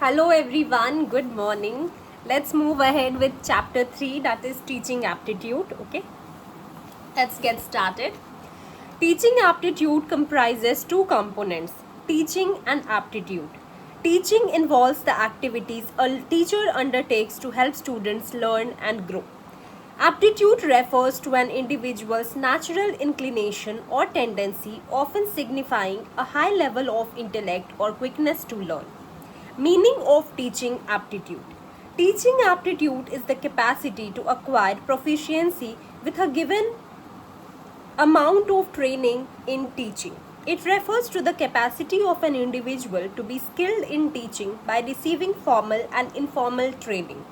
Hello everyone, good morning. Let's move ahead with chapter 3, that is teaching aptitude. Okay, let's get started. Teaching aptitude comprises two components, teaching and aptitude. Teaching involves the activities a teacher undertakes to help students learn and grow. Aptitude refers to an individual's natural inclination or tendency, often signifying a high level of intellect or quickness to learn. Meaning of teaching aptitude. Teaching aptitude is the capacity to acquire proficiency with a given amount of training in teaching. It refers to the capacity of an individual to be skilled in teaching by receiving formal and informal training.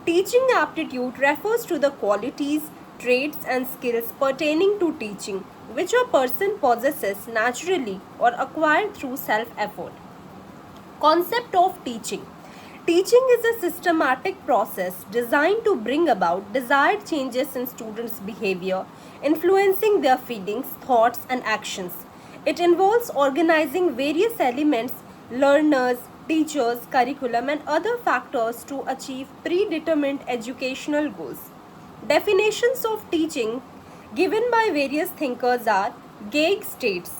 Teaching aptitude refers to the qualities, traits, and skills pertaining to teaching which a person possesses naturally or acquired through self effort. Concept of teaching. Teaching is a systematic process designed to bring about desired changes in students' behavior, influencing their feelings, thoughts, and actions. It involves organizing various elements, learners, teachers, curriculum, and other factors to achieve predetermined educational goals. Definitions of teaching given by various thinkers are: Gage states,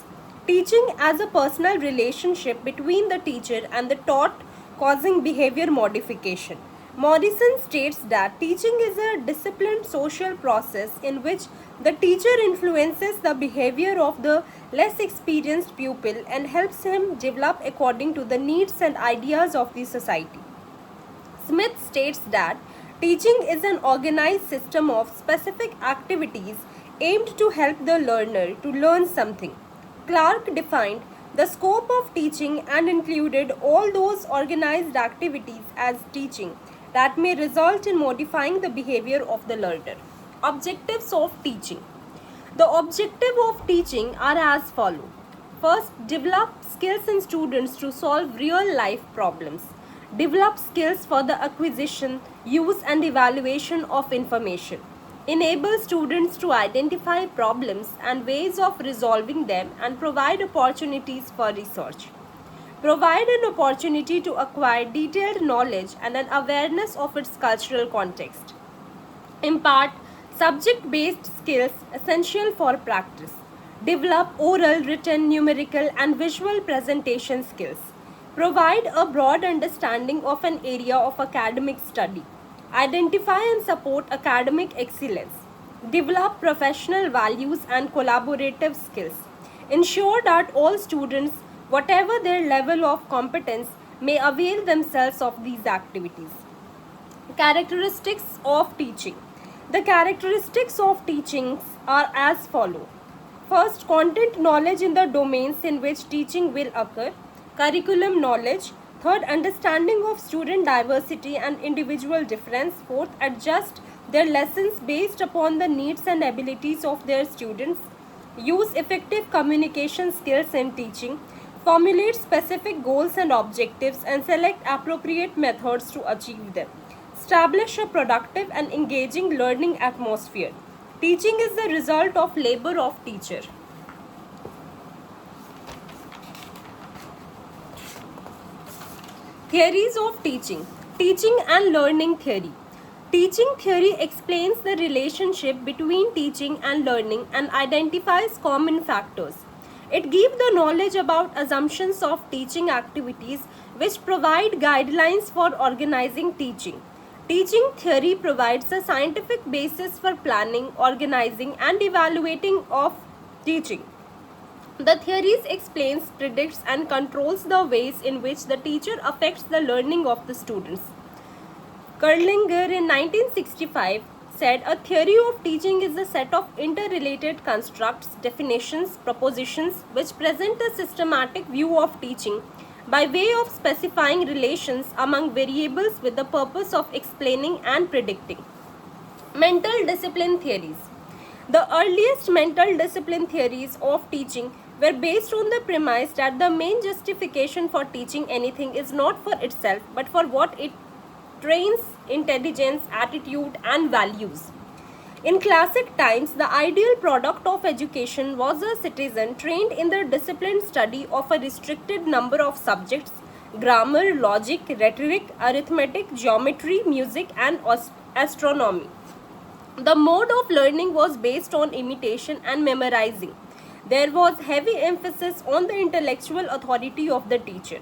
teaching as a personal relationship between the teacher and the taught causing behavior modification. Morrison states that teaching is a disciplined social process in which the teacher influences the behavior of the less experienced pupil and helps him develop according to the needs and ideas of the society. Smith states that teaching is an organized system of specific activities aimed to help the learner to learn something. Clark defined the scope of teaching and included all those organized activities as teaching that may result in modifying the behavior of the learner. Objectives of teaching. The objective of teaching are as follows. First, develop skills in students to solve real life problems. Develop skills for the acquisition, use and evaluation of information. Enable students to identify problems and ways of resolving them and provide opportunities for research. Provide an opportunity to acquire detailed knowledge and an awareness of its cultural context. Impart subject-based skills essential for practice. Develop oral, written, numerical, and visual presentation skills. Provide a broad understanding of an area of academic study. Identify and support academic excellence. Develop professional values and collaborative skills. Ensure that all students, whatever their level of competence, may avail themselves of these activities. Characteristics of teaching. The characteristics of teachings are as follow. First, content knowledge in the domains in which teaching will occur. Curriculum knowledge. Third, understanding of student diversity and individual difference. Fourth, adjust their lessons based upon the needs and abilities of their students. Use effective communication skills in teaching. Formulate specific goals and objectives and select appropriate methods to achieve them. Establish a productive and engaging learning atmosphere. Teaching is the result of labor of teacher. Theories of teaching. Teaching and learning theory. Teaching theory explains the relationship between teaching and learning and identifies common factors. It gives the knowledge about assumptions of teaching activities which provide guidelines for organizing teaching. Teaching theory provides a scientific basis for planning, organizing, and evaluating of teaching. The theories explains, predicts, and controls the ways in which the teacher affects the learning of the students. Kurlinger in 1965 said a theory of teaching is a set of interrelated constructs, definitions, propositions which present a systematic view of teaching by way of specifying relations among variables with the purpose of explaining and predicting. Mental discipline theories. The earliest mental discipline theories of teaching were based on the premise that the main justification for teaching anything is not for itself but for what it trains intelligence, attitude, and values. In classic times, the ideal product of education was a citizen trained in the disciplined study of a restricted number of subjects grammar, logic, rhetoric, arithmetic, geometry, music, and astronomy. The mode of learning was based on imitation and memorizing. There was heavy emphasis on the intellectual authority of the teacher.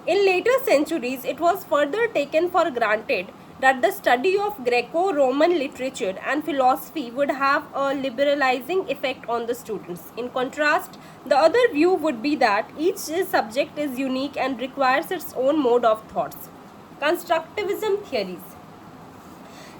In later centuries, it was further taken for granted that the study of Greco-Roman literature and philosophy would have a liberalizing effect on the students. In contrast, the other view would be that each subject is unique and requires its own mode of thoughts. Constructivism theories.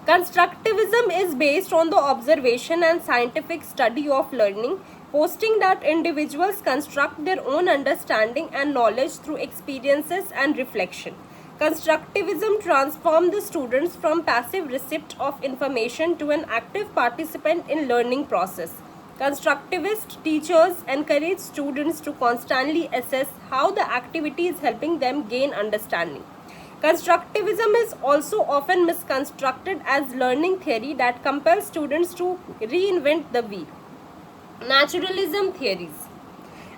Constructivism is based on the observation and scientific study of learning, posting that individuals construct their own understanding and knowledge through experiences and reflection. Constructivism transforms the students from passive recipient of information to an active participant in learning process. Constructivist teachers encourage students to constantly assess how the activity is helping them gain understanding. Constructivism is also often misconstrued as learning theory that compels students to reinvent the wheel. Naturalism theories.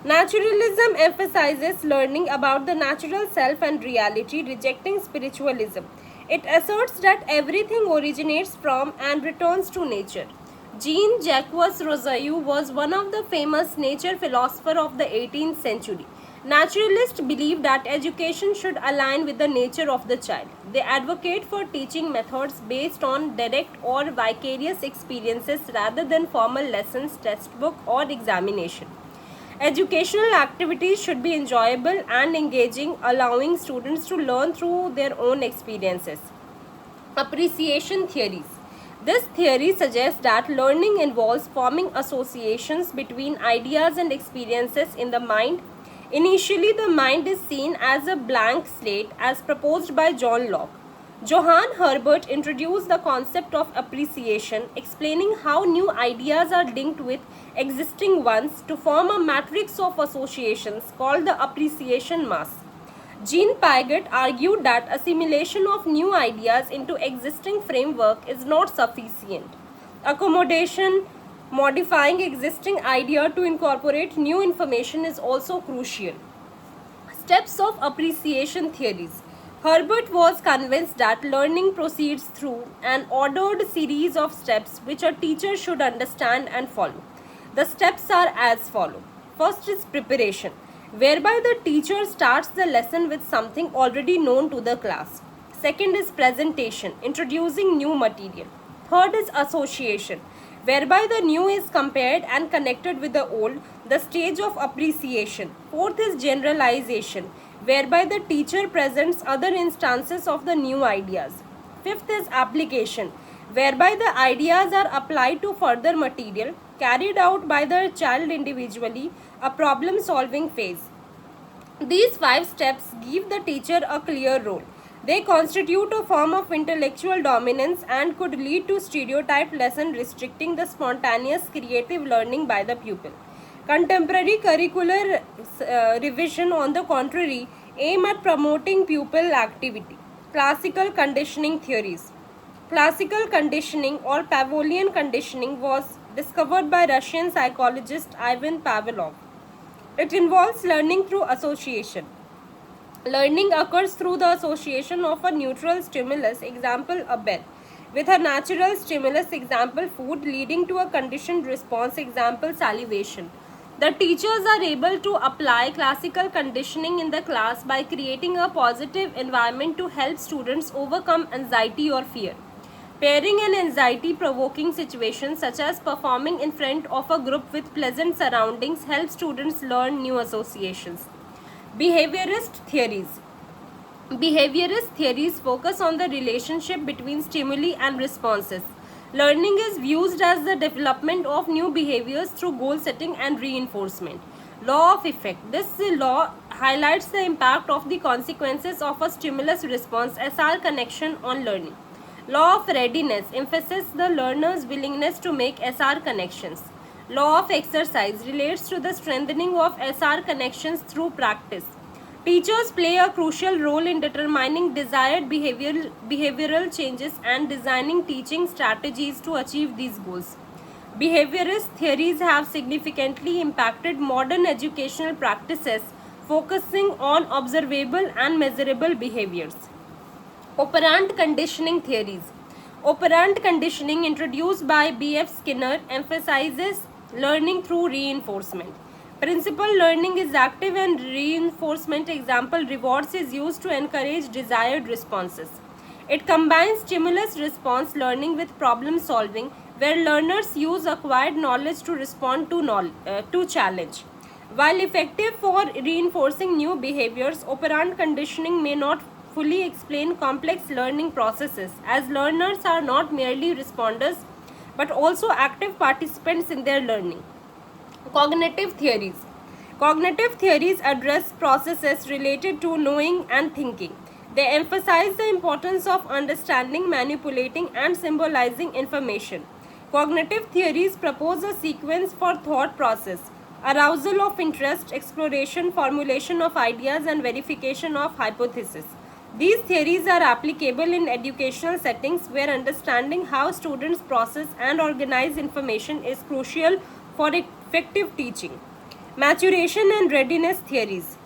Naturalism emphasizes learning about the natural self and reality, rejecting spiritualism. It asserts that everything originates from and returns to nature. Jean-Jacques Rousseau was one of the famous nature philosophers of the 18th century. Naturalists believe that education should align with the nature of the child. They advocate for teaching methods based on direct or vicarious experiences rather than formal lessons, textbook, or examination. Educational activities should be enjoyable and engaging, allowing students to learn through their own experiences. Appreciation theories. This theory suggests that learning involves forming associations between ideas and experiences in the mind. Initially, the mind is seen as a blank slate as proposed by John Locke. Johann Herbert introduced the concept of appreciation, explaining how new ideas are linked with existing ones to form a matrix of associations called the appreciation mass. Jean Piaget argued that assimilation of new ideas into existing framework is not sufficient. Accommodation, modifying existing idea to incorporate new information is also crucial. Steps of appreciation theories. Herbert was convinced that learning proceeds through an ordered series of steps which a teacher should understand and follow. The steps are as follows. First is preparation, whereby the teacher starts the lesson with something already known to the class. Second is presentation, introducing new material. Third is association, whereby the new is compared and connected with the old, the stage of appreciation. Fourth is generalization, whereby the teacher presents other instances of the new ideas. Fifth is application, whereby the ideas are applied to further material carried out by the child individually, a problem-solving phase. These 5 steps give the teacher a clear role. They constitute a form of intellectual dominance and could lead to stereotyped lesson restricting the spontaneous creative learning by the pupil. Contemporary curricular revision, on the contrary, aim at promoting pupil activity. Classical conditioning theories. Classical conditioning or Pavlovian conditioning was discovered by Russian psychologist Ivan Pavlov. It involves learning through association. Learning occurs through the association of a neutral stimulus, example a bell, with a natural stimulus, example food, leading to a conditioned response, example salivation. The teachers are able to apply classical conditioning in the class by creating a positive environment to help students overcome anxiety or fear. Pairing an anxiety-provoking situation such as performing in front of a group with pleasant surroundings helps students learn new associations. Behaviorist theories. Behaviorist theories focus on the relationship between stimuli and responses. Learning is viewed as the development of new behaviors through goal setting and reinforcement. Law of effect. This law highlights the impact of the consequences of a stimulus response SR connection on learning. Law of readiness emphasizes the learner's willingness to make SR connections. Law of exercise relates to the strengthening of SR connections through practice. Teachers play a crucial role in determining desired behavioral changes and designing teaching strategies to achieve these goals. Behaviorist theories have significantly impacted modern educational practices, focusing on observable and measurable behaviors. Operant conditioning theories. Operant conditioning, introduced by B.F. Skinner, emphasizes learning through reinforcement. Principal learning is active and reinforcement, example, rewards, is used to encourage desired responses. It combines stimulus response learning with problem solving, where learners use acquired knowledge to respond to challenge. While effective for reinforcing new behaviors, operant conditioning may not fully explain complex learning processes, as learners are not merely responders but also active participants in their learning. Cognitive theories. Cognitive theories address processes related to knowing and thinking. They emphasize the importance of understanding, manipulating, and symbolizing information. Cognitive theories propose a sequence for thought process: arousal of interest, exploration, formulation of ideas, and verification of hypotheses. These theories are applicable in educational settings where understanding how students process and organize information is crucial for effective teaching. Maturation and readiness theories.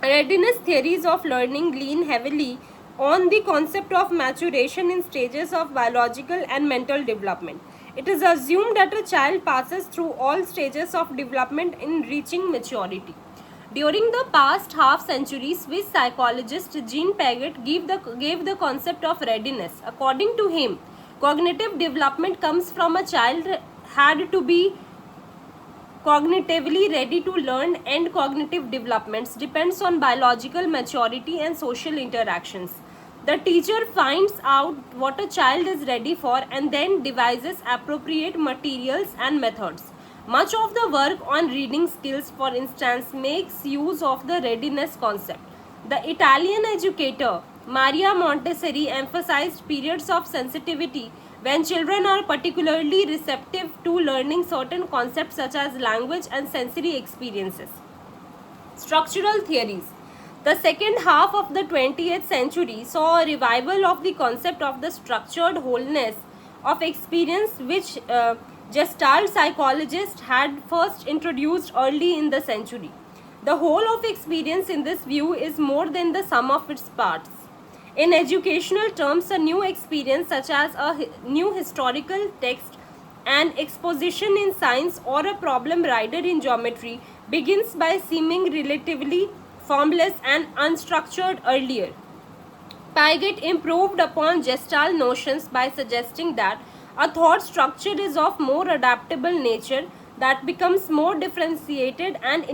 Readiness theories of learning lean heavily on the concept of maturation in stages of biological and mental development. It is assumed that a child passes through all stages of development in reaching maturity. During the past half century, Swiss psychologist Jean Piaget gave the concept of readiness. According to him, cognitive development comes from a child had to be cognitively ready to learn, and cognitive developments depends on biological maturity and social interactions. The teacher finds out what a child is ready for and then devises appropriate materials and methods. Much of the work on reading skills, for instance, makes use of the readiness concept. The Italian educator Maria Montessori emphasized periods of sensitivity when children are particularly receptive to learning certain concepts such as language and sensory experiences. Structural theories. The second half of the 20th century saw a revival of the concept of the structured wholeness of experience, which Gestalt psychologists had first introduced early in the century. The whole of experience in this view is more than the sum of its parts. In educational terms, a new experience such as a new historical text, an exposition in science, or a problem rider in geometry begins by seeming relatively formless and unstructured earlier. Piaget improved upon Gestalt notions by suggesting that a thought structure is of more adaptable nature that becomes more differentiated and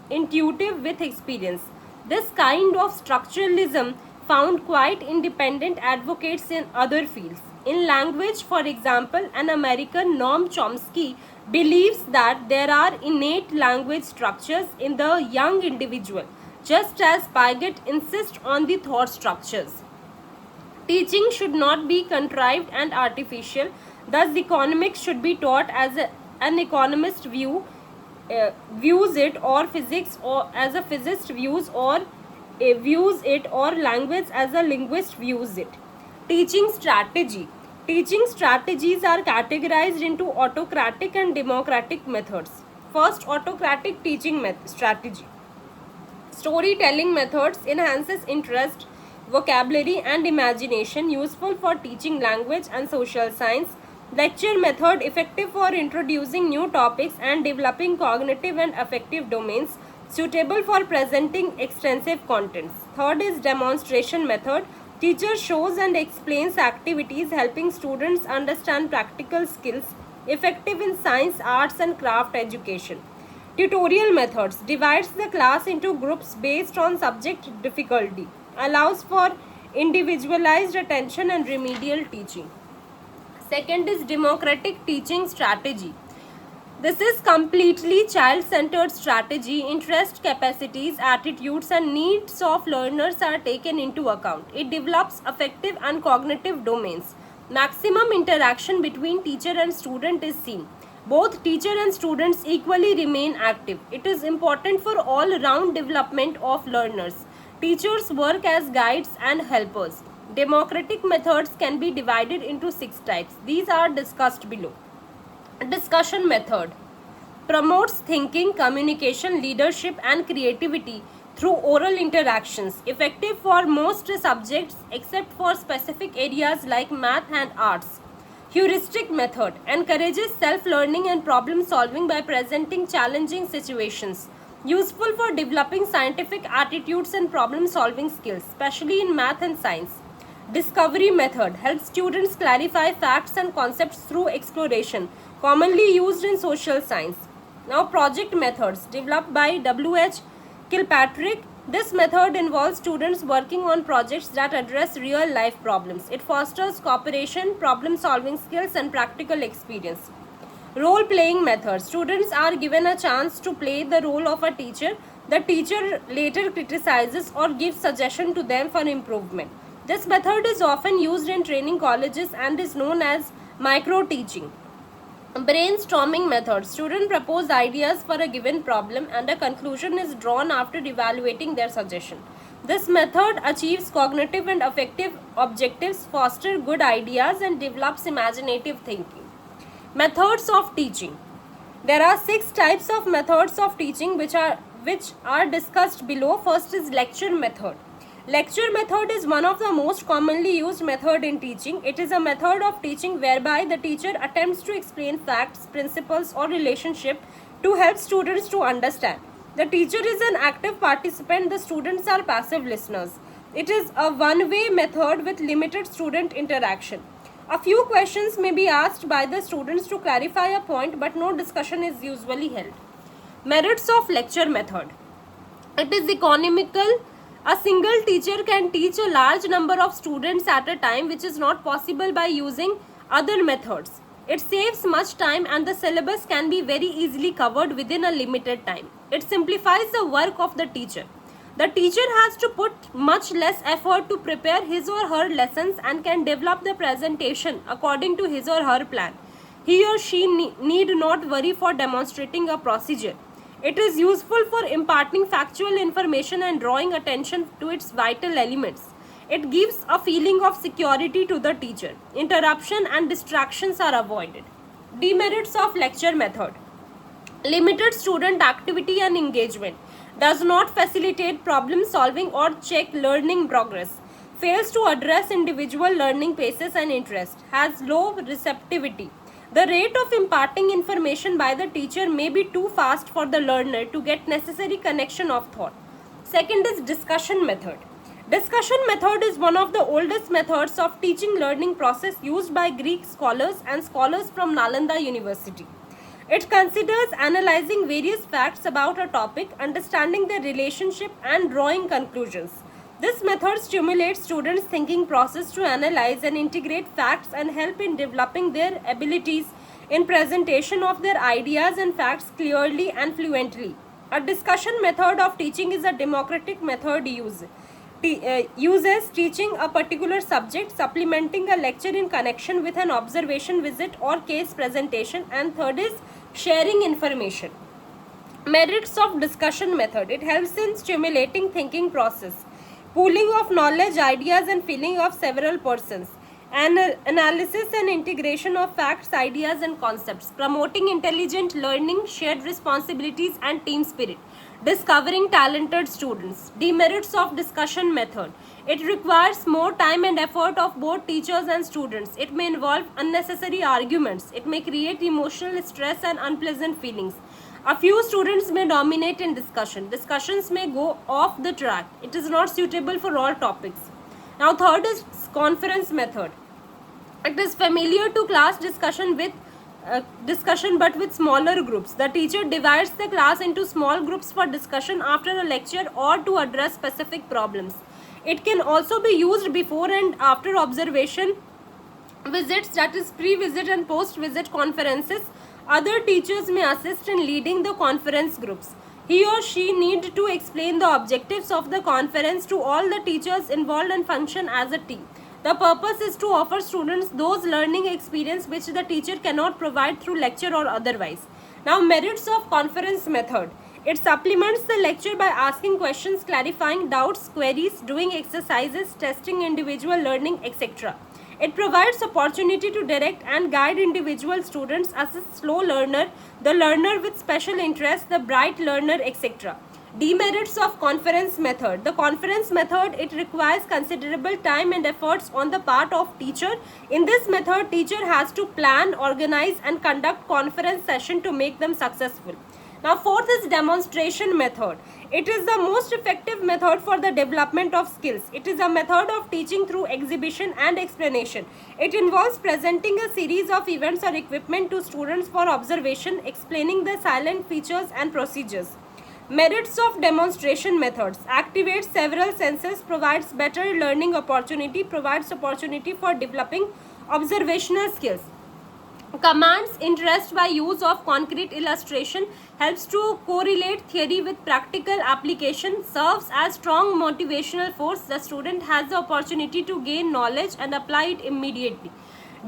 intuitive with experience. This kind of structuralism found quite independent advocates in other fields. In language, for example, an American, Noam Chomsky, believes that there are innate language structures in the young individual, just as Piaget insists on the thought structures. Teaching should not be contrived and artificial. Thus, economics should be taught as an economist views it, or physics or as a physicist views it, or language as a linguist views it. Teaching strategy. Teaching strategies are categorized into autocratic and democratic methods. First, autocratic teaching strategy. Storytelling methods enhances interest, vocabulary, and imagination, useful for teaching language and social science. Lecture method, effective for introducing new topics and developing cognitive and affective domains, suitable for presenting extensive contents. Third is demonstration method. Teacher shows and explains activities, helping students understand practical skills, effective in science, arts, and craft education. Tutorial methods, divides the class into groups based on subject difficulty, allows for individualized attention and remedial teaching. Second is democratic teaching strategy. This is completely child-centered strategy. Interest, capacities, attitudes, and needs of learners are taken into account. It develops affective and cognitive domains. Maximum interaction between teacher and student is seen. Both teacher and students equally remain active. It is important for all-round development of learners. Teachers work as guides and helpers. Democratic methods can be divided into 6 types. These are discussed below. Discussion method. promotes thinking, communication, leadership, and creativity through oral interactions, effective for most subjects except for specific areas like math and arts. Heuristic method encourages self-learning and problem-solving by presenting challenging situations, useful for developing scientific attitudes and problem-solving skills, especially in math and science. Discovery method helps students clarify facts and concepts through exploration, commonly used in social science. Now, project methods developed by W.H. Kilpatrick. This method involves students working on projects that address real life problems. It fosters cooperation, problem solving skills, and practical experience. Role playing methods. Students are given a chance to play the role of a teacher. The teacher later criticizes or gives suggestion to them for improvement. This method is often used in training colleges and is known as micro teaching. Brainstorming method. Students propose ideas for a given problem and a conclusion is drawn after evaluating their suggestion. This method achieves cognitive and affective objectives, fosters good ideas, and develops imaginative thinking. Methods of teaching. There are 6 types of methods of teaching which are discussed below. First is lecture method. Lecture method is one of the most commonly used method in teaching. It is a method of teaching whereby the teacher attempts to explain facts, principles, or relationship to help students to understand. The teacher is an active participant, the students are passive listeners. It is a one-way method with limited student interaction. A few questions may be asked by the students to clarify a point, but no discussion is usually held. Merits of lecture method. It is economical. A single teacher can teach a large number of students at a time, which is not possible by using other methods. It saves much time and the syllabus can be very easily covered within a limited time. It simplifies the work of the teacher. The teacher has to put much less effort to prepare his or her lessons and can develop the presentation according to his or her plan. He or she need not worry for demonstrating a procedure. It is useful for imparting factual information and drawing attention to its vital elements. It gives a feeling of security to the teacher. Interruption and distractions are avoided. Demerits of lecture method. Limited student activity and engagement. Does not facilitate problem solving or check learning progress. Fails to address individual learning paces and interest. Has low receptivity. The rate of imparting information by the teacher may be too fast for the learner to get necessary connection of thought. Second is discussion method. Discussion method is one of the oldest methods of teaching learning process used by Greek scholars and scholars from Nalanda University. It considers analyzing various facts about a topic, understanding their relationship, and drawing conclusions. This method stimulates students' thinking process to analyze and integrate facts and help in developing their abilities in presentation of their ideas and facts clearly and fluently. A discussion method of teaching is a democratic method uses teaching a particular subject, supplementing a lecture in connection with an observation visit or case presentation, and third is sharing information. Merits of discussion method. It helps in stimulating thinking process, pooling of knowledge, ideas, and feeling of several persons, analysis and integration of facts, ideas, and concepts, promoting intelligent learning, shared responsibilities, and team spirit, discovering talented students. Demerits of discussion method. It requires more time and effort of both teachers and students. It may involve unnecessary arguments. It may create emotional stress and unpleasant feelings. A few students may dominate in discussion. Discussions may go off the track. It is not suitable for all topics. Now, third is conference method. It is familiar to class discussion but with smaller groups. The teacher divides the class into small groups for discussion after a lecture or to address specific problems. It can also be used before and after observation visits, that is pre-visit and post-visit conferences. Other teachers may assist in leading the conference groups. He or she need to explain the objectives of the conference to all the teachers involved and function as a team. The purpose is to offer students those learning experience which the teacher cannot provide through lecture or otherwise. Now, merits of conference method. It supplements the lecture by asking questions, clarifying doubts, queries, doing exercises, testing individual learning, etc. It provides opportunity to direct and guide individual students as a slow learner, the learner with special interest, the bright learner, etc. Demerits of conference method. The conference method, it requires considerable time and efforts on the part of teacher. In this method, teacher has to plan, organize and conduct conference session to make them successful. Now fourth is demonstration method. It is the most effective method for the development of skills. It is a method of teaching through exhibition and explanation. It involves presenting a series of events or equipment to students for observation, explaining the silent features and procedures. Merits of demonstration methods. Activates several senses, provides better learning opportunity, provides opportunity for developing observational skills. Commands interest by use of concrete illustration, helps to correlate theory with practical application, serves as strong motivational force. The student has the opportunity to gain knowledge and apply it immediately.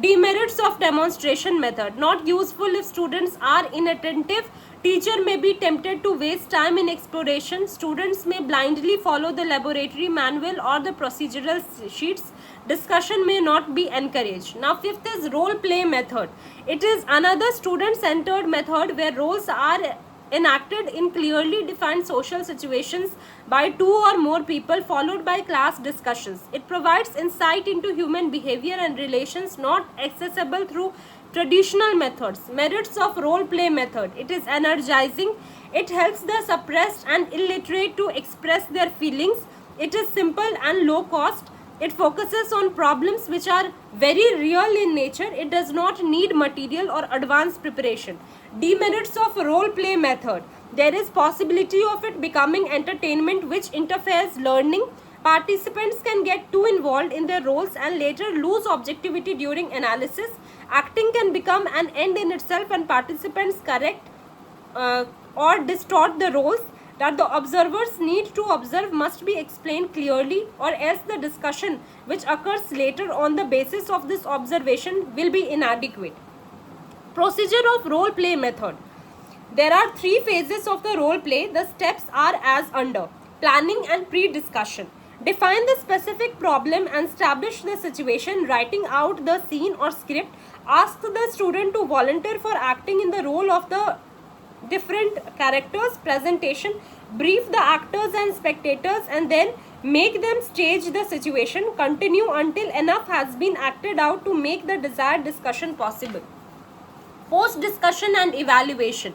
Demerits of demonstration method. Not useful if students are inattentive. Teacher may be tempted to waste time in exploration. Students may blindly follow the laboratory manual or the procedural sheets. Discussion may not be encouraged. Now fifth is role play method. It is another student centered method where roles are enacted in clearly defined social situations by two or more people, followed by class discussions. It provides insight into human behavior and relations not accessible through traditional methods. Merits of role play method. It is energizing. It helps the suppressed and illiterate to express their feelings. It is simple and low cost. It focuses on problems which are very real in nature. It does not need material or advanced preparation. Demerits of role play method. There is possibility of it becoming entertainment which interferes learning. Participants can get too involved in their roles and later lose objectivity during analysis. Acting can become an end in itself and participants correct or distort the roles that the observers need to observe must be explained clearly, or else the discussion which occurs later on the basis of this observation will be inadequate. Procedure of role play method. There are three phases of the role play. The steps are as under: planning and pre-discussion. Define the specific problem and establish the situation, writing out the scene or script. Ask the student to volunteer for acting in the role of the different characters. Presentation. Brief the actors and spectators and then make them stage the situation. Continue until enough has been acted out to make the desired discussion possible. Post discussion and evaluation.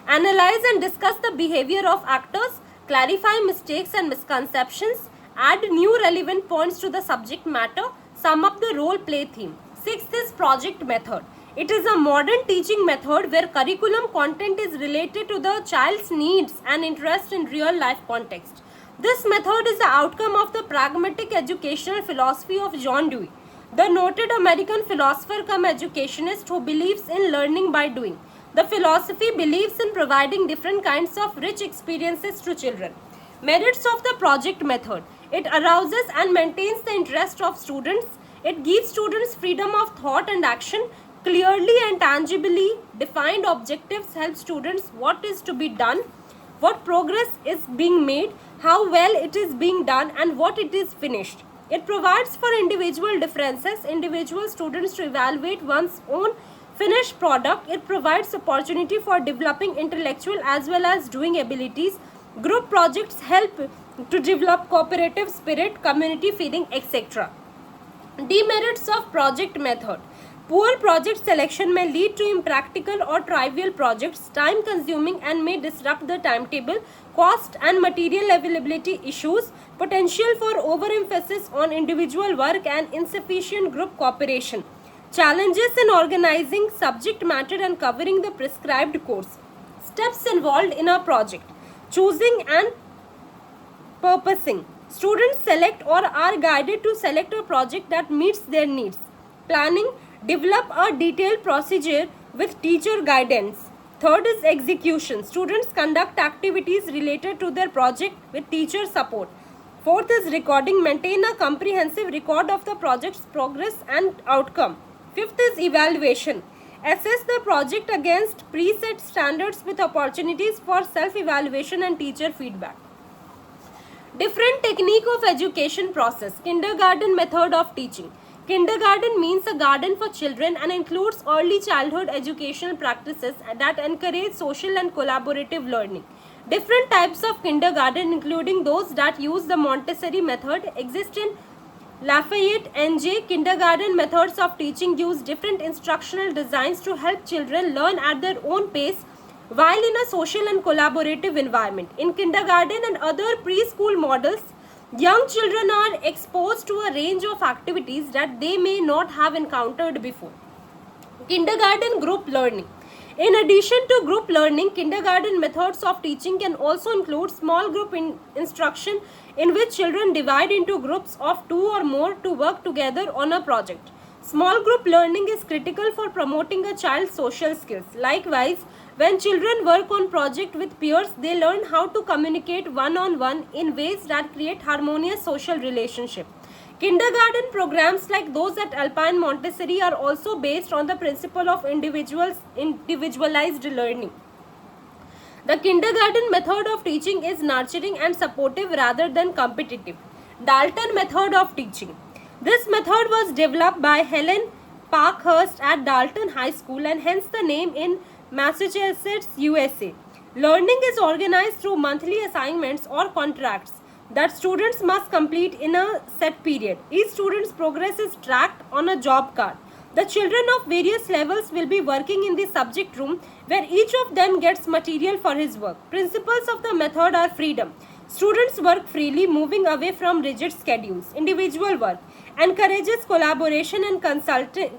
Analyze and discuss the behavior of actors, clarify mistakes and misconceptions, add new relevant points to the subject matter, sum up the role play theme. Sixth is project method. It is a modern teaching method where curriculum content is related to the child's needs and interest in real life context. This method is the outcome of the pragmatic educational philosophy of John Dewey, the noted American philosopher cum educationist who believes in learning by doing. The philosophy believes in providing different kinds of rich experiences to children. Merits of the project method. It arouses and maintains the interest of students. It gives students freedom of thought and action. Clearly and tangibly defined objectives help students what is to be done, what progress is being made, how well it is being done, and what it is finished. It provides for individual differences, individual students to evaluate one's own finished product. It provides opportunity for developing intellectual as well as doing abilities. Group projects help to develop cooperative spirit, community feeling, etc. Demerits of project method. Poor project selection may lead to impractical or trivial projects, time consuming and may disrupt the timetable, cost and material availability issues, potential for overemphasis on individual work and insufficient group cooperation. Challenges in organizing subject matter and covering the prescribed course. Steps involved in a project. Choosing and purposing. Students select or are guided to select a project that meets their needs. Planning. Develop a detailed procedure with teacher guidance. Third is execution. Students conduct activities related to their project with teacher support. Fourth is recording. Maintain a comprehensive record of the project's progress and outcome. Fifth is evaluation. Assess the project against preset standards with opportunities for self-evaluation and teacher feedback. Different technique of education process. Kindergarten method of teaching. Kindergarten means a garden for children and includes early childhood educational practices that encourage social and collaborative learning. Different types of kindergarten, including those that use the Montessori method, exist in Lafayette NJ. Kindergarten methods of teaching use different instructional designs to help children learn at their own pace while in a social and collaborative environment. In kindergarten and other preschool models, young children are exposed to a range of activities that they may not have encountered before. Kindergarten group learning. In addition to group learning, kindergarten methods of teaching can also include small group instruction in which children divide into groups of 2 or more to work together on a project. Small group learning is critical for promoting a child's social skills. Likewise, when children work on project with peers, they learn how to communicate one-on-one in ways that create harmonious social relationship. Kindergarten programs like those at Alpine Montessori are also based on the principle of individualized learning. The kindergarten method of teaching is nurturing and supportive rather than competitive. Dalton method of teaching. This method was developed by Helen Parkhurst at Dalton High School and hence the name in Massachusetts, USA. Learning is organized through monthly assignments or contracts that students must complete in a set period. Each student's progress is tracked on a job card. The children of various levels will be working in the subject room where each of them gets material for his work. Principles of the method are freedom. Students work freely, moving away from rigid schedules. Individual work encourages collaboration and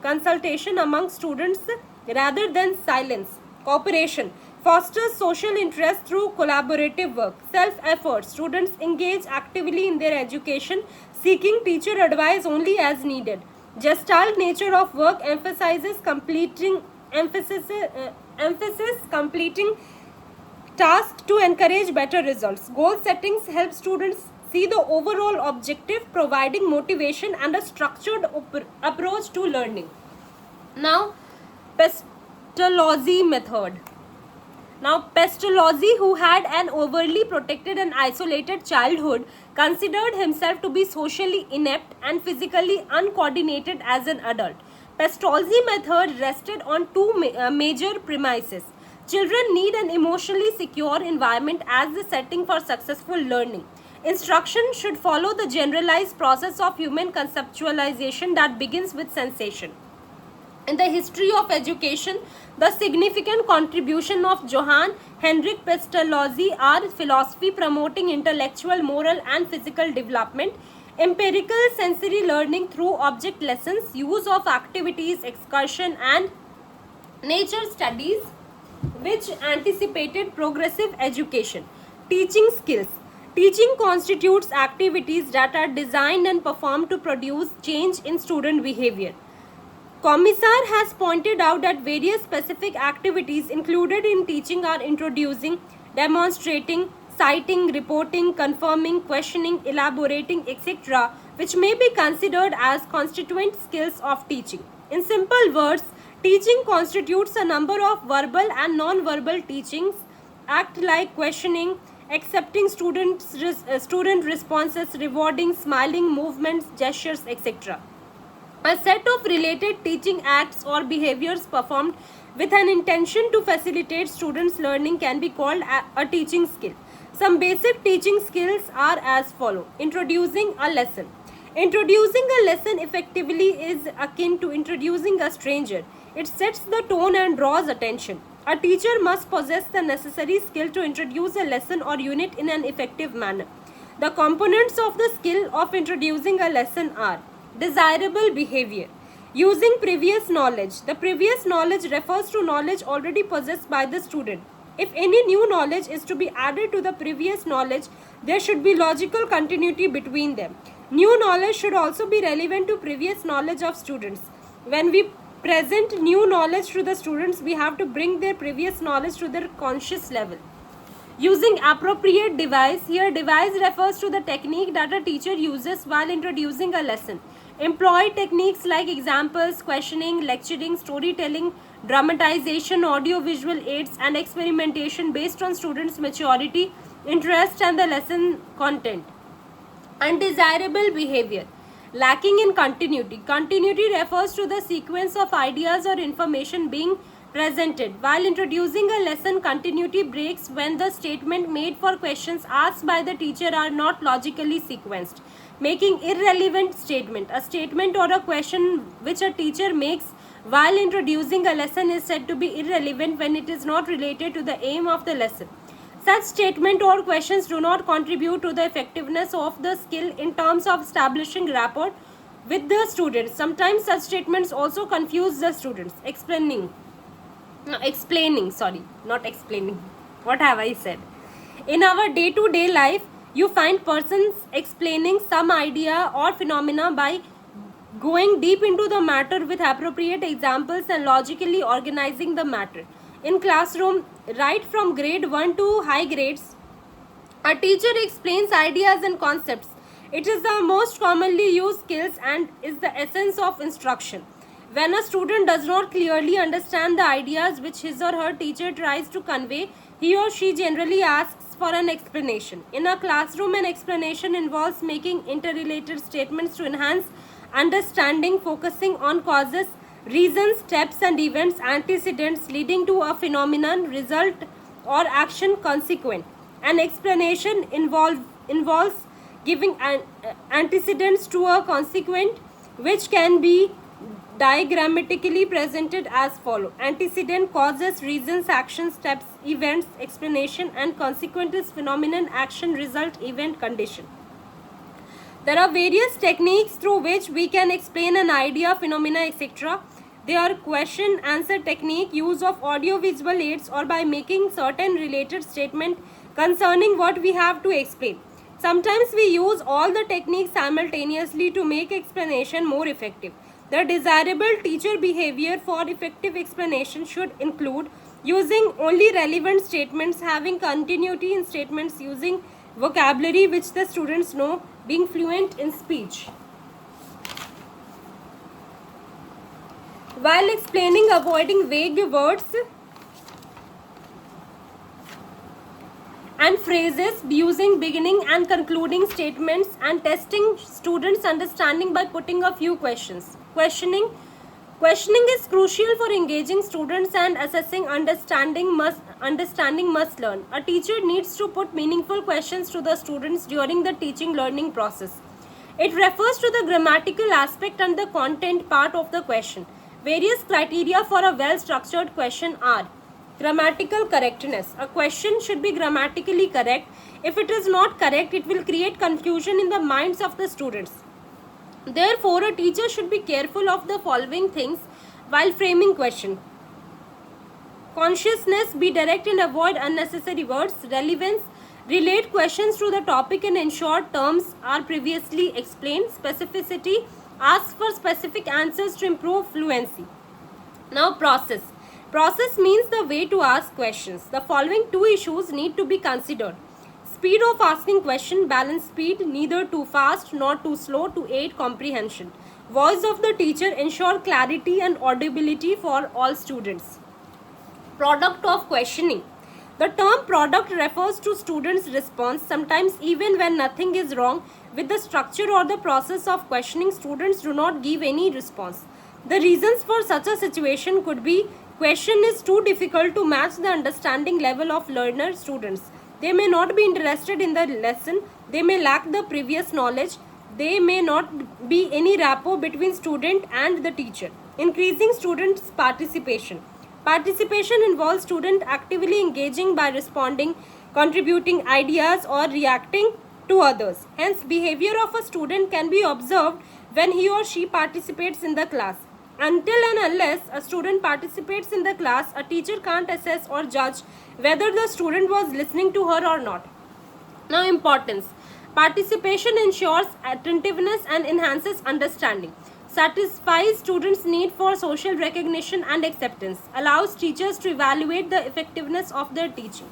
consultation among students rather than silence. Cooperation fosters social interest through collaborative work. Self-effort. Students engage actively in their education, seeking teacher advice only as needed. Gestalt nature of work emphasizes completing tasks to encourage better results. Goal settings help students see the overall objective, providing motivation and a structured approach to learning. Now, Pestalozzi method. Now, Pestalozzi, who had an overly protected and isolated childhood, considered himself to be socially inept and physically uncoordinated as an adult. Pestalozzi method rested on two major premises. Children need an emotionally secure environment as the setting for successful learning. Instruction should follow the generalized process of human conceptualization that begins with sensation. In the history of education, the significant contribution of Johann Henrik Pestalozzi are philosophy promoting intellectual, moral and physical development, empirical sensory learning through object lessons, use of activities, excursion and nature studies which anticipated progressive education. Teaching skills. Teaching constitutes activities that are designed and performed to produce change in student behavior. Commissar has pointed out that various specific activities included in teaching are introducing, demonstrating, citing, reporting, confirming, questioning, elaborating, etc., which may be considered as constituent skills of teaching. In simple words, teaching constitutes a number of verbal and non-verbal teachings, act like questioning, accepting student responses, rewarding, smiling, movements, gestures, etc. A set of related teaching acts or behaviors performed with an intention to facilitate students' learning can be called a teaching skill. Some basic teaching skills are as follows. Introducing a lesson. Introducing a lesson effectively is akin to introducing a stranger. It sets the tone and draws attention. A teacher must possess the necessary skill to introduce a lesson or unit in an effective manner. The components of the skill of introducing a lesson are desirable behavior. Using previous knowledge. The previous knowledge refers to knowledge already possessed by the student. If any new knowledge is to be added to the previous knowledge, there should be logical continuity between them. New knowledge should also be relevant to previous knowledge of students. When we present new knowledge to the students, we have to bring their previous knowledge to their conscious level. Using appropriate device. Here, device refers to the technique that a teacher uses while introducing a lesson. Employ techniques like examples, questioning, lecturing, storytelling, dramatization, audio-visual aids, and experimentation based on students' maturity, interest, and the lesson content. Undesirable behavior. Lacking in continuity. Continuity refers to the sequence of ideas or information being presented. While introducing a lesson, continuity breaks when the statement made for questions asked by the teacher are not logically sequenced, making irrelevant statement. A statement or a question which a teacher makes while introducing a lesson is said to be irrelevant when it is not related to the aim of the lesson. Such statement or questions do not contribute to the effectiveness of the skill in terms of establishing rapport with the students. Sometimes such statements also confuse the students. What have I said? In our day-to-day life, you find persons explaining some idea or phenomena by going deep into the matter with appropriate examples and logically organizing the matter. In classroom, right from grade 1 to high grades, a teacher explains ideas and concepts. It is the most commonly used skills and is the essence of instruction. When a student does not clearly understand the ideas which his or her teacher tries to convey, he or she generally asks for an explanation. In a classroom, an explanation involves making interrelated statements to enhance understanding, focusing on causes, reasons, steps and events, antecedents leading to a phenomenon, result or action consequent. An explanation involves giving antecedents to a consequent, which can be diagrammatically presented as follows. Antecedent: causes, reasons, actions, steps, events, explanation, and consequent is phenomenon, action, result, event, condition. There are various techniques through which we can explain an idea, phenomena, etc. They are question answer technique, use of audio visual aids, or by making certain related statement concerning what we have to explain. Sometimes we use all the techniques simultaneously to make explanation more effective. The desirable teacher behavior for effective explanation should include using only relevant statements, having continuity in statements, using vocabulary which the students know, being fluent in speech. While explaining, avoiding vague words and phrases, using beginning and concluding statements, and testing students' understanding by putting a few questions. Questioning is crucial for engaging students and assessing understanding must learn. A teacher needs to put meaningful questions to the students during the teaching learning process. It refers to the grammatical aspect and the content part of the question. Various criteria for a well-structured question are: grammatical correctness. A question should be grammatically correct. If it is not correct, it will create confusion in the minds of the students. Therefore, a teacher should be careful of the following things while framing question. Consciousness, be direct and avoid unnecessary words. Relevance, relate questions to the topic and ensure terms are previously explained. Specificity, ask for specific answers to improve fluency. Now, process. Process means the way to ask questions. The following two issues need to be considered. Speed of asking question, balance speed, neither too fast nor too slow to aid comprehension. Voice of the teacher, ensure clarity and audibility for all students. Product of questioning. The term product refers to students' response. Sometimes even when nothing is wrong with the structure or the process of questioning, students do not give any response. The reasons for such a situation could be: question is too difficult to match the understanding level of learner students. They may not be interested in the lesson. They may lack the previous knowledge. There may not be any rapport between student and the teacher. Increasing students' participation. Participation involves student actively engaging by responding, contributing ideas or reacting to others. Hence, behavior of a student can be observed when he or she participates in the class. Until and unless a student participates in the class, a teacher can't assess or judge whether the student was listening to her or not. Now, importance. Participation ensures attentiveness and enhances understanding. Satisfies students' need for social recognition and acceptance. Allows teachers to evaluate the effectiveness of their teaching.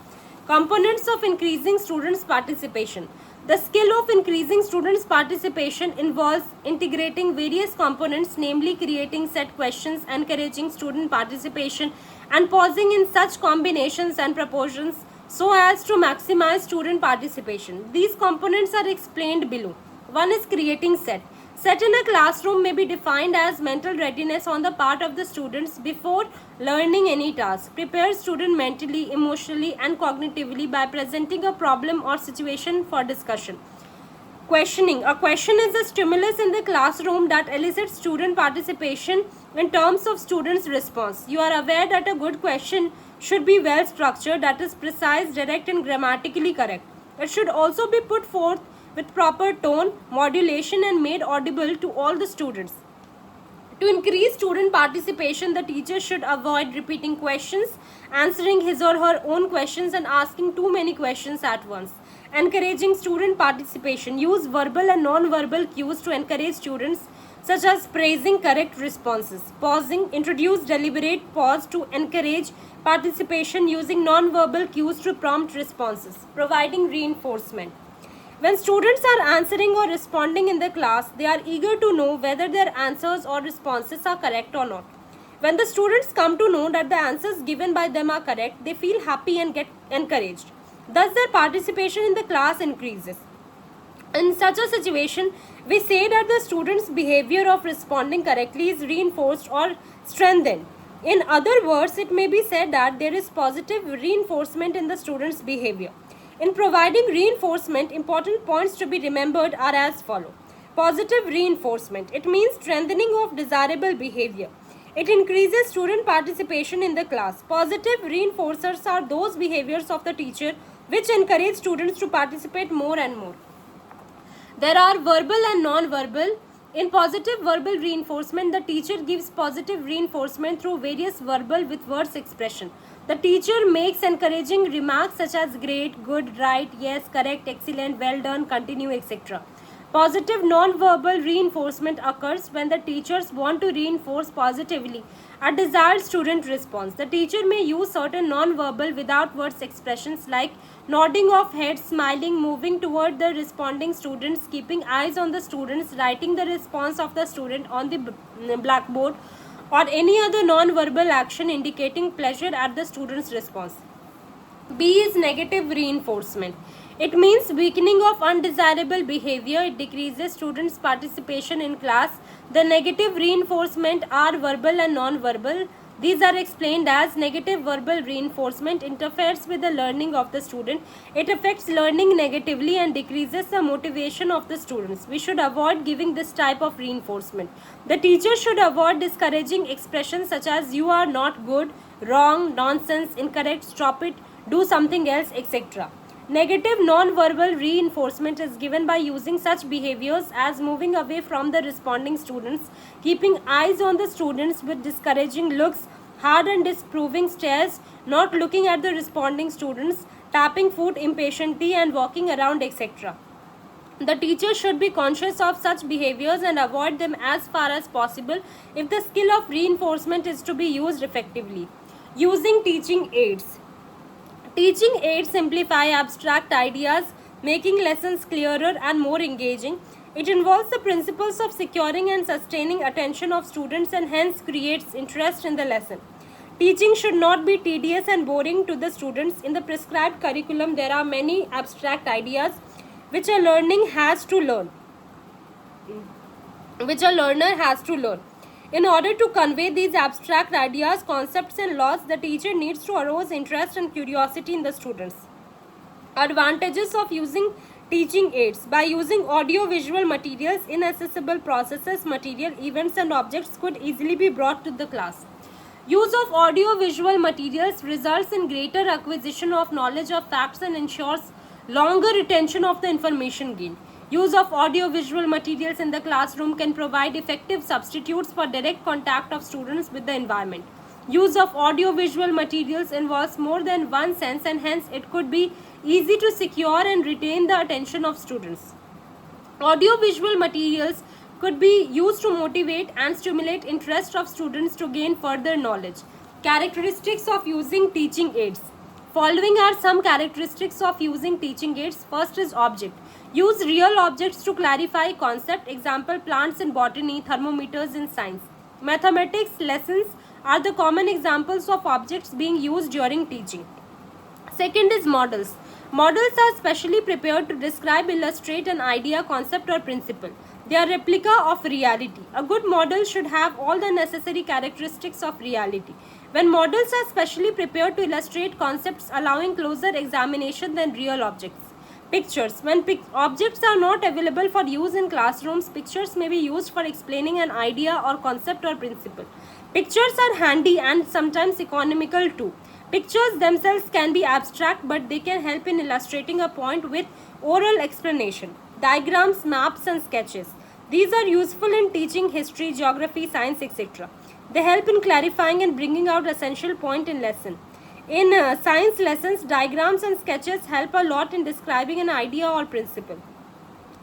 Components of increasing students' participation. The skill of increasing students' participation involves integrating various components, namely creating set questions, encouraging student participation, and pausing in such combinations and proportions so as to maximize student participation. These components are explained below. One is creating set. Set in a classroom may be defined as mental readiness on the part of the students before learning any task. Prepare student mentally, emotionally and cognitively by presenting a problem or situation for discussion. Questioning. A question is a stimulus in the classroom that elicits student participation in terms of students' response. You are aware that a good question should be well structured, that is precise, direct and grammatically correct. It should also be put forth with proper tone, modulation and made audible to all the students. To increase student participation, the teacher should avoid repeating questions, answering his or her own questions and asking too many questions at once. Encouraging student participation. Use verbal and non-verbal cues to encourage students, such as praising correct responses. Pausing. Introduce deliberate pause to encourage participation using non-verbal cues to prompt responses. Providing reinforcement. When students are answering or responding in the class, they are eager to know whether their answers or responses are correct or not. When the students come to know that the answers given by them are correct, they feel happy and get encouraged. Thus, their participation in the class increases. In such a situation, we say that the student's behavior of responding correctly is reinforced or strengthened. In other words, it may be said that there is positive reinforcement in the student's behavior. In providing reinforcement, important points to be remembered are as follows. Positive reinforcement. It means strengthening of desirable behavior. It increases student participation in the class. Positive reinforcers are those behaviors of the teacher which encourage students to participate more and more. There are verbal and non-verbal. In positive verbal reinforcement, the teacher gives positive reinforcement through various verbal with words expression. The teacher makes encouraging remarks such as great, good, right, yes, correct, excellent, well done, continue, etc. Positive non-verbal reinforcement occurs when the teachers want to reinforce positively a desired student response. The teacher may use certain non-verbal without words expressions like nodding of head, smiling, moving toward the responding students, keeping eyes on the students, writing the response of the student on the blackboard, or any other non-verbal action indicating pleasure at the student's response. B is negative reinforcement. It means weakening of undesirable behavior. It decreases students' participation in class. The negative reinforcement are verbal and non-verbal. These are explained as negative verbal reinforcement interferes with the learning of the student. It affects learning negatively and decreases the motivation of the students. We should avoid giving this type of reinforcement. The teacher should avoid discouraging expressions such as you are not good, wrong, nonsense, incorrect, stop it, do something else, etc. Negative non-verbal reinforcement is given by using such behaviors as moving away from the responding students, keeping eyes on the students with discouraging looks, hard and disapproving stares, not looking at the responding students, tapping foot impatiently and walking around, etc. The teacher should be conscious of such behaviors and avoid them as far as possible if the skill of reinforcement is to be used effectively. Using teaching aids. Teaching aids simplify abstract ideas, making lessons clearer and more engaging. It involves the principles of securing and sustaining attention of students and hence creates interest in the lesson. Teaching should not be tedious and boring to the students. In the prescribed curriculum, there are many abstract ideas which a learner has to learn. In order to convey these abstract ideas, concepts and laws, the teacher needs to arouse interest and curiosity in the students. Advantages of using teaching aids. By using audio-visual materials, inaccessible processes, material, events and objects could easily be brought to the class. Use of audio-visual materials results in greater acquisition of knowledge of facts and ensures longer retention of the information gained. Use of audio-visual materials in the classroom can provide effective substitutes for direct contact of students with the environment. Use of audio-visual materials involves more than one sense and hence it could be easy to secure and retain the attention of students. Audio-visual materials could be used to motivate and stimulate interest of students to gain further knowledge. Characteristics of using teaching aids. Following are some characteristics of using teaching aids. First is object. Use real objects to clarify concept. Example, plants in botany, thermometers in science. Mathematics lessons are the common examples of objects being used during teaching. Second is models. Models are specially prepared to describe, illustrate an idea, concept or principle. They are replica of reality. A good model should have all the necessary characteristics of reality. When models are specially prepared to illustrate concepts allowing closer examination than real objects. Pictures. When objects are not available for use in classrooms, pictures may be used for explaining an idea or concept or principle. Pictures are handy and sometimes economical too. Pictures themselves can be abstract, but they can help in illustrating a point with oral explanation. Diagrams, maps and sketches. These are useful in teaching history, geography, science, etc. They help in clarifying and bringing out essential point in lesson. In science lessons, diagrams and sketches help a lot in describing an idea or principle.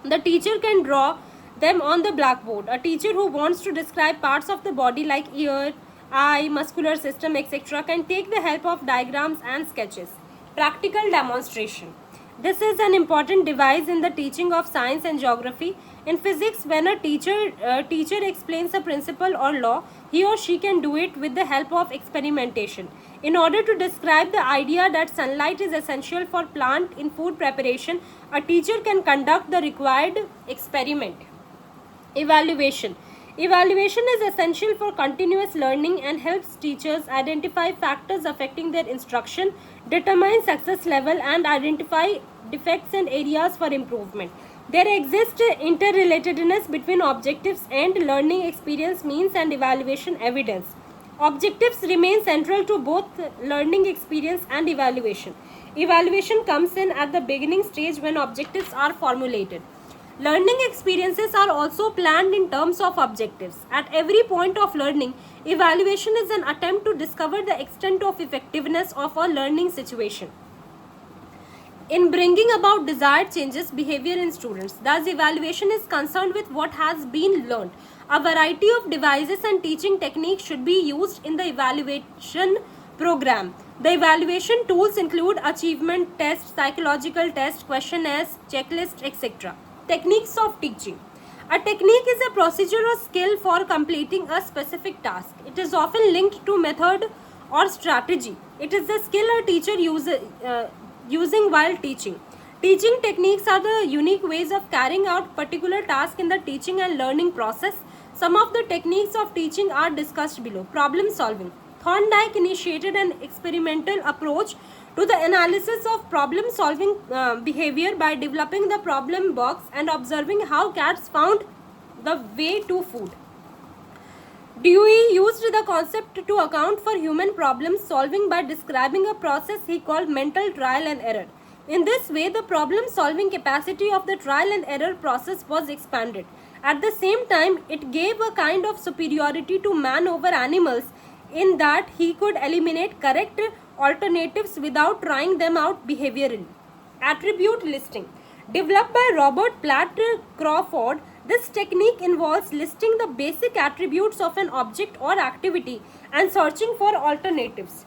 The teacher can draw them on the blackboard. A teacher who wants to describe parts of the body like ear, eye, muscular system, etc. can take the help of diagrams and sketches. Practical demonstration. This is an important device in the teaching of science and geography. In physics, when a teacher explains a principle or law, he or she can do it with the help of experimentation. In order to describe the idea that sunlight is essential for plant in food preparation, a teacher can conduct the required experiment. Evaluation. Evaluation is essential for continuous learning and helps teachers identify factors affecting their instruction, determine success level and identify defects and areas for improvement. There exists interrelatedness between objectives and learning experience means and evaluation evidence. Objectives remain central to both learning experience and evaluation. Evaluation comes in at the beginning stage when objectives are formulated. Learning experiences are also planned in terms of objectives. At every point of learning, evaluation is an attempt to discover the extent of effectiveness of a learning situation in bringing about desired changes behavior in students. Thus, evaluation is concerned with what has been learned. A variety of devices and teaching techniques should be used in the evaluation program. The evaluation tools include achievement test, psychological test, questionnaires, checklist, etc. Techniques of teaching. A technique is a procedure or skill for completing a specific task. It is often linked to method or strategy. It is the skill a teacher using while teaching. Teaching techniques are the unique ways of carrying out particular task in the teaching and learning process. Some of the techniques of teaching are discussed below. Problem solving. Thorndike initiated an experimental approach to the analysis of problem solving behavior by developing the problem box and observing how cats found the way to food. Dewey used the concept to account for human problem solving by describing a process he called mental trial and error. In this way, the problem solving capacity of the trial and error process was expanded. At the same time, it gave a kind of superiority to man over animals in that he could eliminate correct alternatives without trying them out behaviorally. Attribute listing. Developed by Robert Platt Crawford, this technique involves listing the basic attributes of an object or activity and searching for alternatives.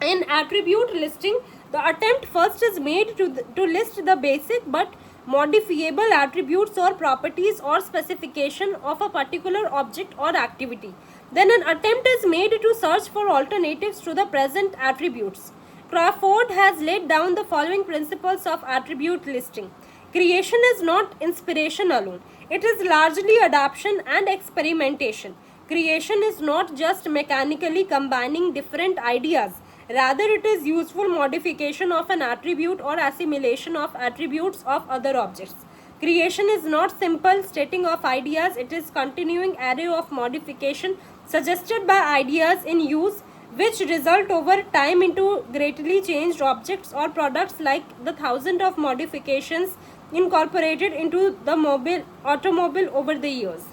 In attribute listing, the attempt first is made to list the basic but modifiable attributes or properties or specification of a particular object or activity. Then an attempt is made to search for alternatives to the present attributes. Crawford has laid down the following principles of attribute listing. Creation is not inspiration alone. It is largely adaptation and experimentation. Creation is not just mechanically combining different ideas. Rather, it is useful modification of an attribute or assimilation of attributes of other objects. Creation is not simple stating of ideas. It is continuing array of modification suggested by ideas in use which result over time into greatly changed objects or products like the thousands of modifications incorporated into the automobile over the years.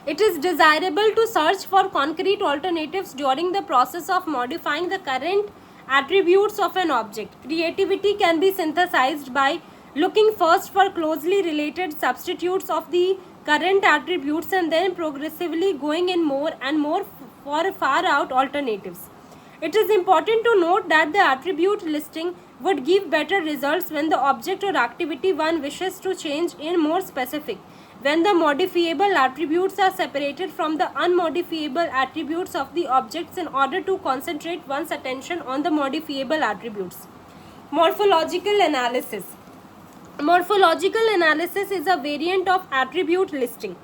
It is desirable to search for concrete alternatives during the process of modifying the current attributes of an object. Creativity can be synthesized by looking first for closely related substitutes of the current attributes and then progressively going in more and more for far out alternatives. It is important to note that the attribute listing would give better results when the object or activity one wishes to change is more specific. When the modifiable attributes are separated from the unmodifiable attributes of the objects in order to concentrate one's attention on the modifiable attributes. Morphological analysis. Morphological analysis is a variant of attribute listing.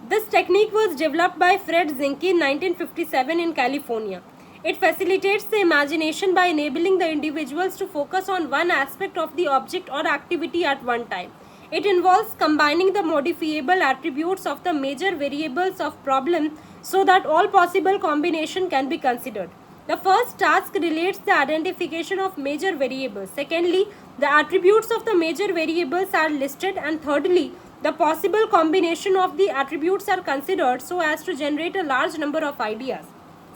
This technique was developed by Fred Zinke in 1957 in California. It facilitates the imagination by enabling the individuals to focus on one aspect of the object or activity at one time. It involves combining the modifiable attributes of the major variables of problem so that all possible combination can be considered. The first task relates the identification of major variables. Secondly, the attributes of the major variables are listed, and thirdly, the possible combination of the attributes are considered so as to generate a large number of ideas.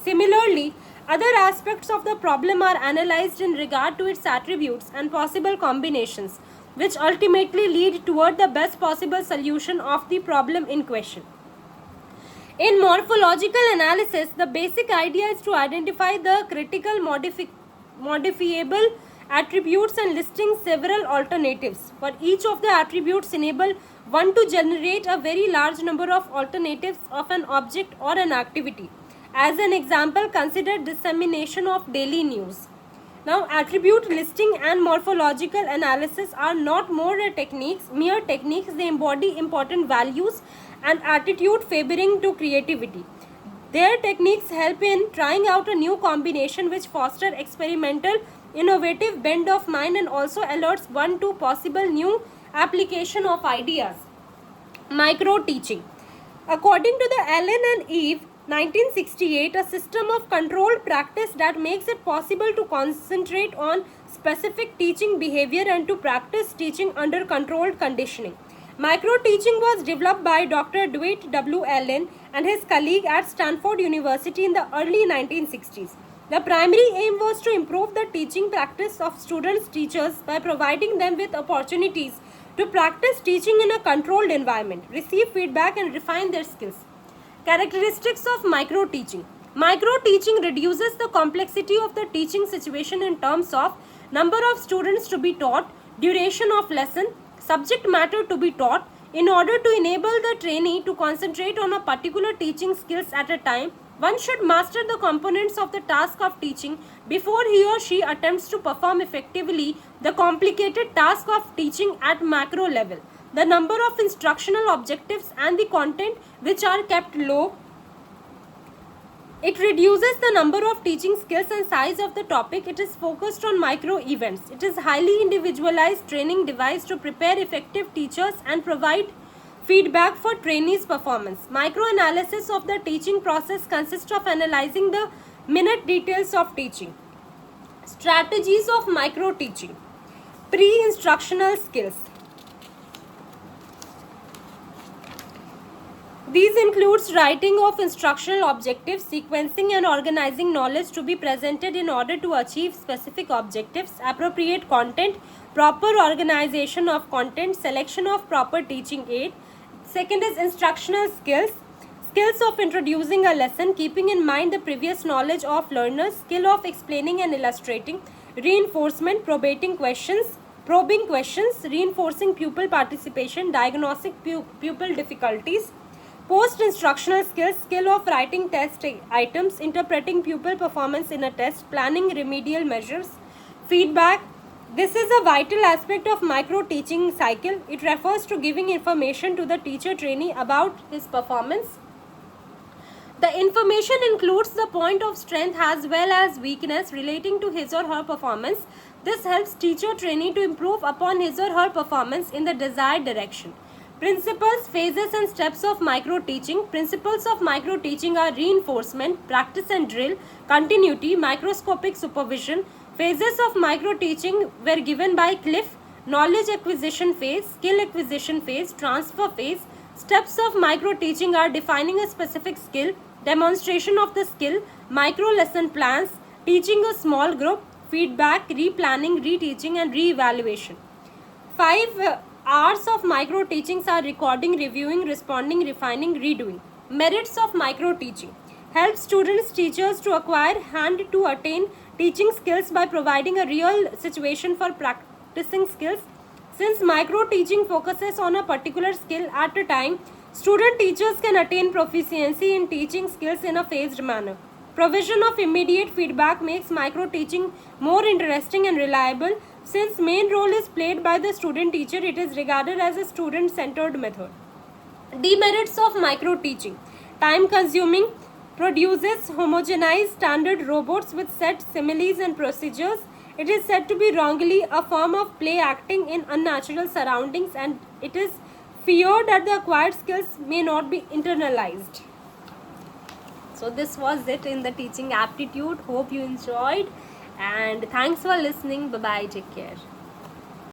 Similarly, other aspects of the problem are analyzed in regard to its attributes and possible combinations, which ultimately lead toward the best possible solution of the problem in question. In morphological analysis, the basic idea is to identify the critical modifiable attributes and listing several alternatives. For each of the attributes, enable one to generate a very large number of alternatives of an object or an activity. As an example, consider dissemination of daily news. Now, attribute listing and morphological analysis are not mere techniques. They embody important values and attitude favoring to creativity. Their techniques help in trying out a new combination which foster experimental, innovative bent of mind and also alerts one to possible new application of ideas. Micro teaching. According to the Allen and Eve 1968, a system of controlled practice that makes it possible to concentrate on specific teaching behavior and to practice teaching under controlled conditioning. Micro teaching was developed by Dr. Dwight W. Allen and his colleague at Stanford University in the early 1960s. The primary aim was to improve the teaching practice of students' teachers by providing them with opportunities to practice teaching in a controlled environment, receive feedback and refine their skills. Characteristics of micro teaching. Micro teaching reduces the complexity of the teaching situation in terms of number of students to be taught, duration of lesson, subject matter to be taught. In order to enable the trainee to concentrate on a particular teaching skills at a time, one should master the components of the task of teaching before he or she attempts to perform effectively the complicated task of teaching at macro level. The number of instructional objectives and the content which are kept low. It reduces the number of teaching skills and size of the topic. It is focused on micro events. It is highly individualized training device to prepare effective teachers and provide feedback for trainees' performance. Micro analysis of the teaching process consists of analyzing the minute details of teaching. Strategies of micro teaching. Pre-instructional skills. These includes writing of instructional objectives, sequencing and organizing knowledge to be presented in order to achieve specific objectives, appropriate content, proper organization of content, selection of proper teaching aid. Second is instructional skills. Skills of introducing a lesson, keeping in mind the previous knowledge of learners, skill of explaining and illustrating, reinforcement, probing questions, reinforcing pupil participation, diagnostic pupil difficulties. Post-instructional skills, skill of writing test items, interpreting pupil performance in a test, planning remedial measures. Feedback. This is a vital aspect of micro-teaching cycle. It refers to giving information to the teacher trainee about his performance. The information includes the point of strength as well as weakness relating to his or her performance. This helps teacher trainee to improve upon his or her performance in the desired direction. Principles, phases and steps of micro-teaching. Principles of micro-teaching are reinforcement, practice and drill, continuity, microscopic supervision. Phases of micro-teaching were given by Cliff: knowledge acquisition phase, skill acquisition phase, transfer phase. Steps of micro-teaching are defining a specific skill, demonstration of the skill, micro-lesson plans, teaching a small group, feedback, replanning, reteaching and re-evaluation. 5 hours of micro teachings are recording, reviewing, responding, refining, redoing. Merits of micro teaching. Help students, teachers to acquire hand to attain teaching skills by providing a real situation for practicing skills. Since micro teaching focuses on a particular skill at a time, student teachers can attain proficiency in teaching skills in a phased manner. Provision of immediate feedback makes micro teaching more interesting and reliable. Since main role is played by the student teacher, it is regarded as a student centered method. Demerits of micro teaching: time consuming, produces homogenized standard robots with set similes and procedures. It is said to be wrongly a form of play acting in unnatural surroundings, and it is feared that the acquired skills may not be internalized. So this was it in the teaching aptitude. Hope you enjoyed, and thanks for listening. Bye bye, take care.